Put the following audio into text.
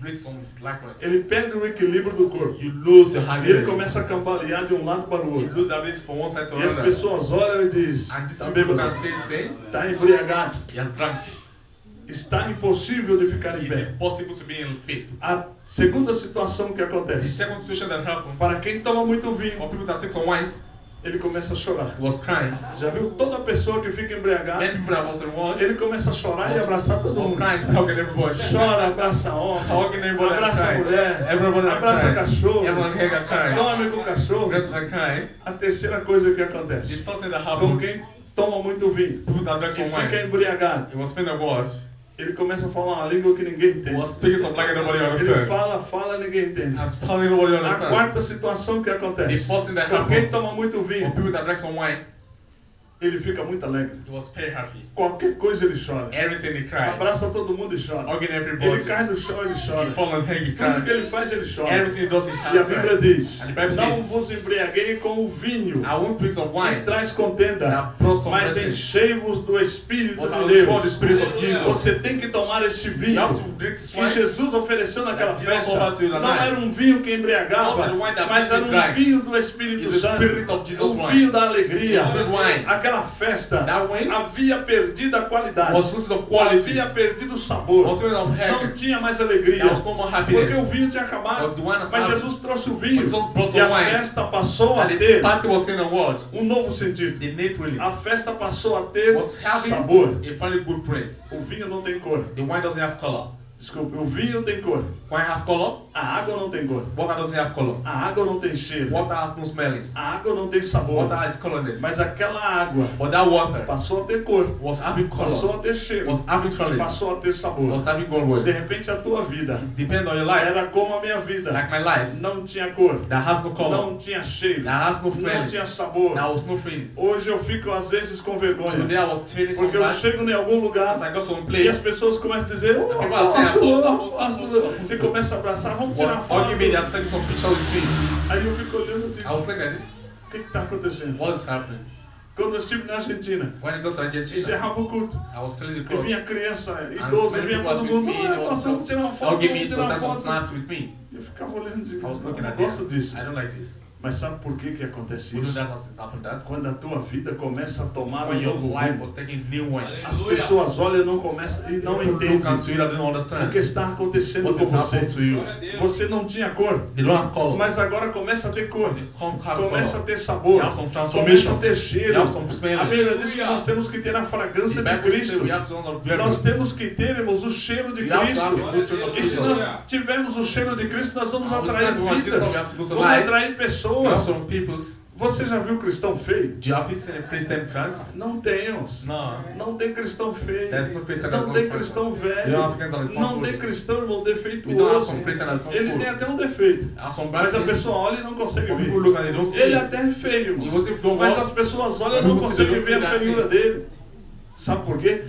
break some likeness. Ele perde o equilíbrio do corpo. You lose your E ele harmony. começa a cambalear de um lado para o You outro. lose the ability from one side to E as another. pessoas olham e dizem, And these está people bêbado, can say, está embriagado, he has drunk. está impossível de ficar em It's pé. impossible to be in faith. A segunda situação que The acontece, second situation that happened, para quem toma muito for vinho, people that take some wines, ele começa a chorar. he was crying. Já viu? Toda pessoa que fica embriagada, Many people that was in one, ele começa a chorar e abraçar todo was mundo. crying, hugging everybody. Chora, abraça homem, Hugging everybody and abraça a crying. mulher, Everyone abraça crying. cachorro, Everyone here got crying. dorme com o cachorro. Friends were crying. A terceira coisa que The acontece, third thing that com happened, quem toma muito vinho people that drank e some fica wine, embriagado, he was speaking a word. ele começa a falar uma língua que ninguém He entende. was speaking some language nobody Ele understands. fala, ninguém entende. As probably nobody A understands. quarta situação que The acontece, fourth thing that com quem happened, toma muito for vinho, people that drank some wine, ele fica muito alegre. he was very happy. Qualquer coisa ele chora. Everything he cried. Abraça todo mundo e chora. Hugging Ele everybody. cai no chão, ele He chora. fall on his head, he Tudo que cried. ele faz, ele chora. Everything he does, he E a Bíblia cried. diz, And the Bible não says, vos embriaguei com o vinho, I won't drink some que wine, traz contenda, that brought some mas blessing. enchei-vos do Espírito But I de was Deus. called the Spirit of Jesus. Você tem que tomar esse You vinho have to drink this que wine. Jesus ofereceu naquela That Jesus festa. offered to you that Não night. era um vinho que embriagava, Not the wine that mas makes era you um drunk. vinho do Espírito It's the Santo, Spirit of Jesus um wine. vinho da alegria. The Spirit wine. Aquela festa That wine havia perdido a qualidade, was losing the quality. havia perdido o sabor, Was losing of não happiness. tinha mais alegria, There was no more porque happiness. o vinho tinha acabado. But the wine has Mas started. Jesus trouxe o vinho But Jesus brought e a some wine. festa passou a And the ter party was in the world. um novo sentido. The name really A festa passou a ter was having sabor. a very good praise. O vinho não tem cor. The wine doesn't have color. Desculpe, o vinho tem cor. Wine have color. A água não tem cor. Water doesn't have color. A água não tem cheiro. Water has no smellings. A água não tem sabor. Water has colorless. Mas aquela água But that water passou a ter cor. was having Passou color. a ter cheiro. Was having colors. Passou a ter sabor. Was having gold De way. repente a tua vida Depend on your life. era como a minha vida. Like my life. Não tinha cor. That has no color. Não tinha cheiro. That has no Não feelings. tinha sabor. There was no feelings. Hoje eu fico às vezes com Today vergonha. I was feeling so Porque eu bad. chego em algum lugar As I got to a e as place. pessoas começam a dizer, oh, People are saying, apóstolo, apóstolo, apóstolo. apóstolo. E começa a abraçar, vamos Was tirar foto. hugging me and taking some picture with me. Aí eu fico olhando e I digo, was looking at this. o que está acontecendo? What is happening? Quando eu estive na Argentina, When I got to Argentina, encerrava o culto. I was clearly E close. vinha criança, And idoso, many vinha people was todo with mundo, me. They nós vamos was tirar uma just foto, hugging vamos me, so tirar uma that's some foto. snaps with me. E eu ficava olhando e I dizia, was não, looking não at gosto this. disso. I don't like this. Mas sabe por que que acontece We know isso? that has happened. That Quando a tua vida começa a tomar um when your novo life rumo, was taking new wine. as pessoas olham e não começam e não People look entendem unto you that don't o understand que está acontecendo what com is você. happening to you. Você não tinha cor, They don't have color. mas agora começa a ter cor. They come have Começa a color. ter sabor, You have some começa a transformations. ter You cheiro. have some smelling. A Bíblia diz que nós temos que ter a fragrância The de Bible says Cristo. we have to know the Nós fragrance. temos que termos o cheiro de We have to have the Cristo. good spirit of E se Jesus. nós tivermos o cheiro de Cristo, nós vamos And we atrair stand behind vidas, Jesus, we have to go to vamos life. atrair We have pessoas. some people's. Você já viu cristão feio? Do you have seen a Christian France? Não temos. No. Não tem cristão feio. There's no Christian Não that's tem not cristão perfect. velho. You don't have Christian that's not Não tem good. cristão, irmão, We don't have defeituoso. some Christian that's not Ele good. tem até um defeito. Have some bad Mas a things. pessoa olha e não consegue Some ver. people look and they don't see Ele it. até é feio, E irmão. você don't Mas walk. as pessoas olham e But não people see conseguem they ver don't a see feiura that dele. Sabe por quê?